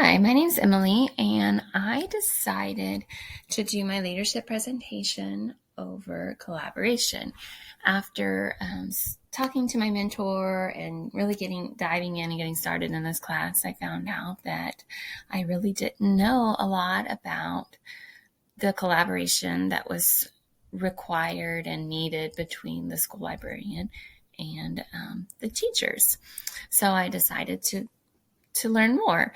Hi, my name's Emily, and I decided to do my leadership presentation over collaboration. After talking to my mentor and really diving in and getting started in this class, I found out that I really didn't know a lot about the collaboration that was required and needed between the school librarian and the teachers. So I decided to learn more.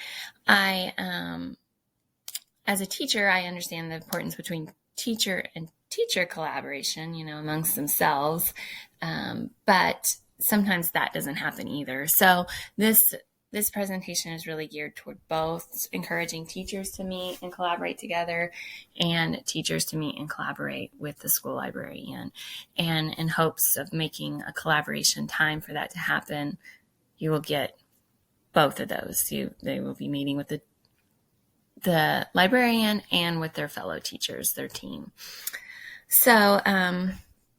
As a teacher, I understand the importance between teacher and teacher collaboration, amongst themselves. But sometimes that doesn't happen either. So this presentation is really geared toward both encouraging teachers to meet and collaborate together and teachers to meet and collaborate with the school librarian. And in hopes of making a collaboration time for that to happen, you will get both of those. They will be meeting with the librarian and with their fellow teachers, their team. So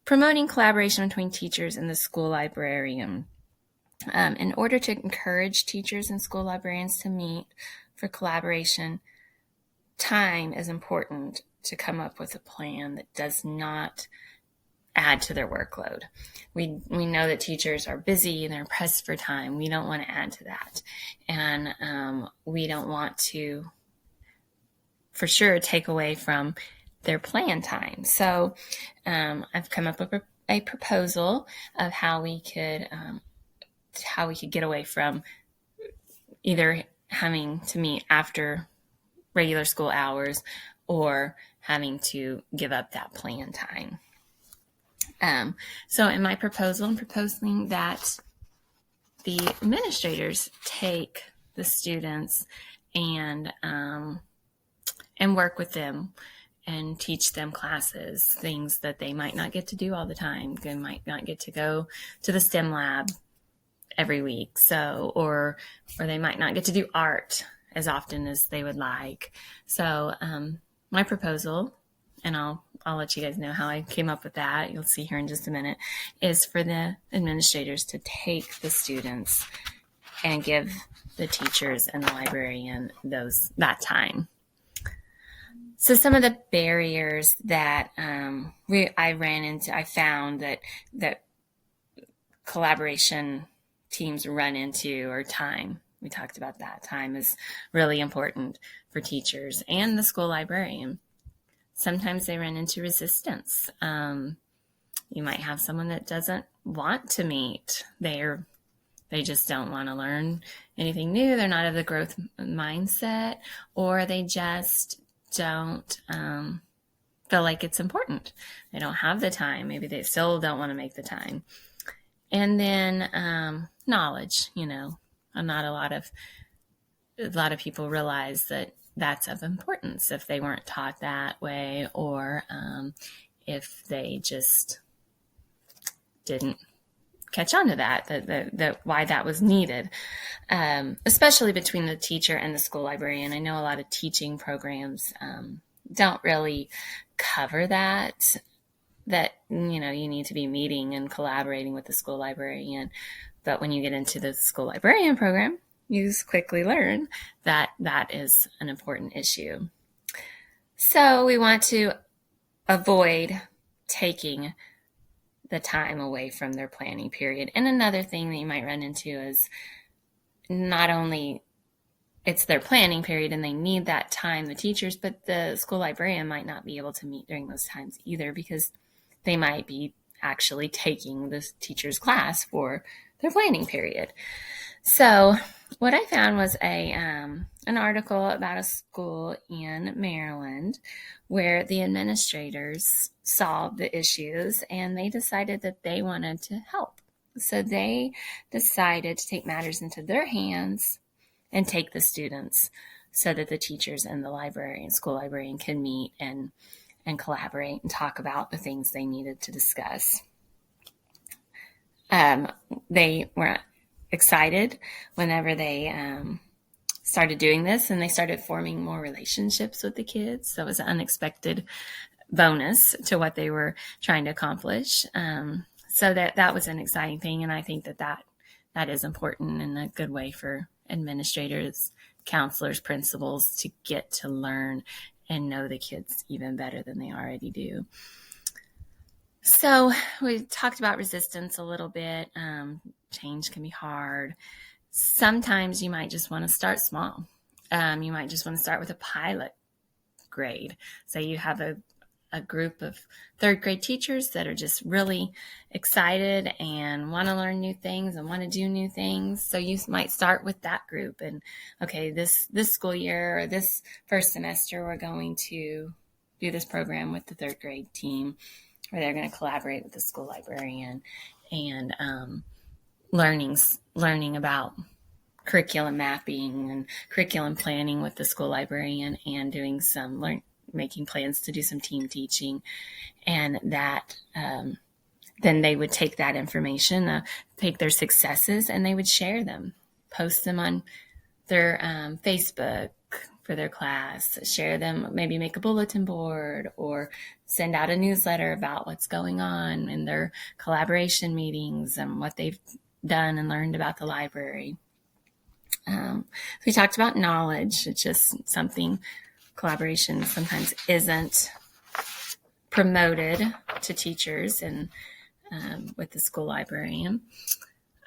promoting collaboration between teachers and the school librarian. In order to encourage teachers and school librarians to meet for collaboration, time is important to come up with a plan that does not add to their workload. We know that teachers are busy and they're pressed for time. We don't want to add to that. And we don't want to, for sure, take away from their plan time. So I've come up with a proposal of how we could get away from either having to meet after regular school hours or having to give up that plan time. So in my proposal, I'm proposing that the administrators take the students and work with them and teach them classes, things that they might not get to do all the time. They might not get to go to the STEM lab every week. Or they might not get to do art as often as they would like. So my proposal, and I'll let you guys know how I came up with that. You'll see here in just a minute, is for the administrators to take the students and give the teachers and the librarian that time. So some of the barriers that I found that collaboration teams run into are time. We talked about that. Time is really important for teachers and the school librarian. Sometimes they run into resistance. You might have someone that doesn't want to meet. They just don't want to learn anything new. They're not of the growth mindset, or they just don't feel like it's important. They don't have the time. Maybe they still don't want to make the time. And then knowledge, not a lot of people realize that that's of importance if they weren't taught that way, or if they just didn't catch on to that why that was needed, especially between the teacher and the school librarian. I know a lot of teaching programs don't really cover that you need to be meeting and collaborating with the school librarian. But when you get into the school librarian program, you just quickly learn that that is an important issue. So we want to avoid taking the time away from their planning period. And another thing that you might run into is not only it's their planning period and they need that time, the teachers, but the school librarian might not be able to meet during those times either, because they might be actually taking the teacher's class for their planning period. So what I found was an article about a school in Maryland where the administrators solved the issues and they decided that they wanted to help. So they decided to take matters into their hands and take the students so that the teachers and the school librarian can meet and collaborate and talk about the things they needed to discuss. They were excited whenever they started doing this, and they started forming more relationships with the kids. So it was an unexpected bonus to what they were trying to accomplish. So that was an exciting thing, and I think that is important and a good way for administrators counselors, principals to get to learn and know the kids even better than they already do. So we talked about resistance a little bit. Change can be hard. Sometimes you might just want to start small. You might just want to start with a pilot grade. Say you have a group of third grade teachers that are just really excited and want to learn new things and want to do new things. So you might start with that group and, okay, this school year or this first semester, we're going to do this program with the third grade team where they're going to collaborate with the school librarian and learning about curriculum mapping and curriculum planning with the school librarian and doing some making plans to do some team teaching. And that then they would take that information, take their successes, and they would share them, post them on their Facebook for their class, share them, maybe make a bulletin board or send out a newsletter about what's going on in their collaboration meetings and what they've done and learned about the library. So we talked about knowledge. It's just something collaboration sometimes isn't promoted to teachers and with the school librarian.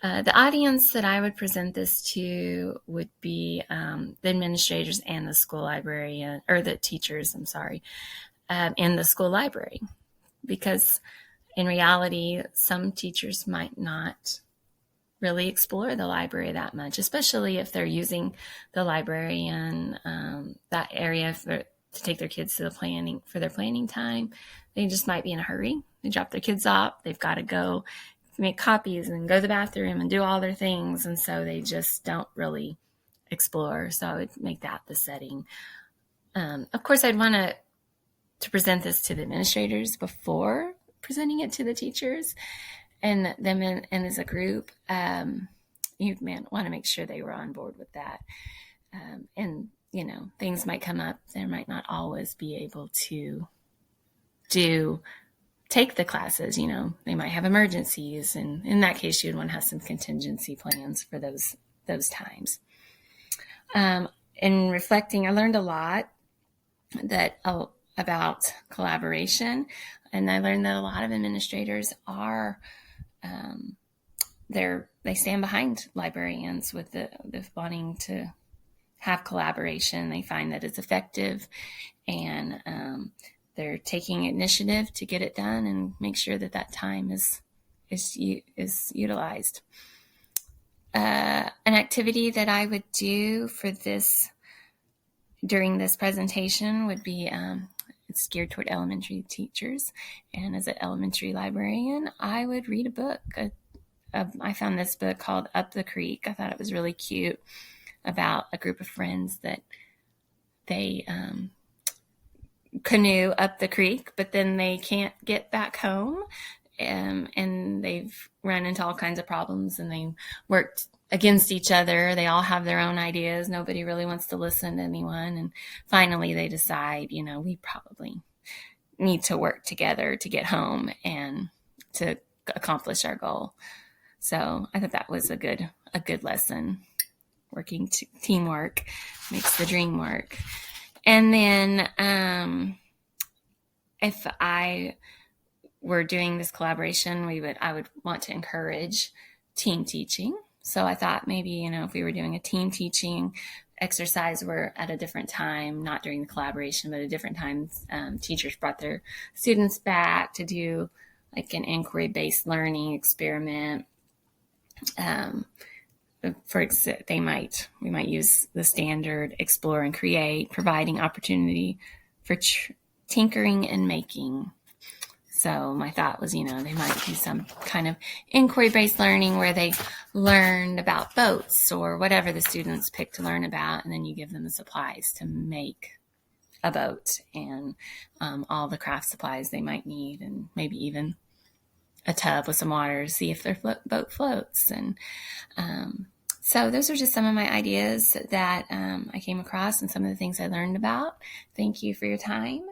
The audience that I would present this to would be the administrators and the school librarian, or the teachers, in the school library. Because in reality, some teachers might not really explore the library that much, especially if they're using the library in that area to take their kids to their planning time. They just might be in a hurry. They drop their kids off. They've got to go make copies and go to the bathroom and do all their things. And so they just don't really explore. So I would make that the setting. Of course, I'd want to present this to the administrators before presenting it to the teachers. And them and as a group, you want to make sure they were on board with that. And, things might come up. They might not always be able to take the classes. They might have emergencies. And in that case, you'd want to have some contingency plans for those times. In reflecting, I learned a lot about collaboration. And I learned that a lot of administrators are they stand behind librarians with the wanting to have collaboration. They find that it's effective, and they're taking initiative to get it done and make sure that time is utilized. An activity that I would do for this during this presentation would be it's geared toward elementary teachers. And as an elementary librarian, I would read a book. I found this book called Up the Creek. I thought it was really cute, about a group of friends that they canoe up the creek, but then they can't get back home. And they've run into all kinds of problems, and they worked against each other. They all have their own ideas. Nobody really wants to listen to anyone. And finally they decide, we probably need to work together to get home and to accomplish our goal. So I thought that was a good lesson. Working teamwork makes the dream work. And then if I were doing this collaboration, I would want to encourage team teaching. So I thought maybe, if we were doing a team teaching exercise where at a different time, not during the collaboration, but at different times, teachers brought their students back to do like an inquiry-based learning experiment. We might use the standard explore and create, providing opportunity for tinkering and making. So my thought was, they might do some kind of inquiry-based learning where they learned about boats or whatever the students pick to learn about, and then you give them the supplies to make a boat and all the craft supplies they might need, and maybe even a tub with some water to see if their boat floats. And so those are just some of my ideas that I came across and some of the things I learned about. Thank you for your time.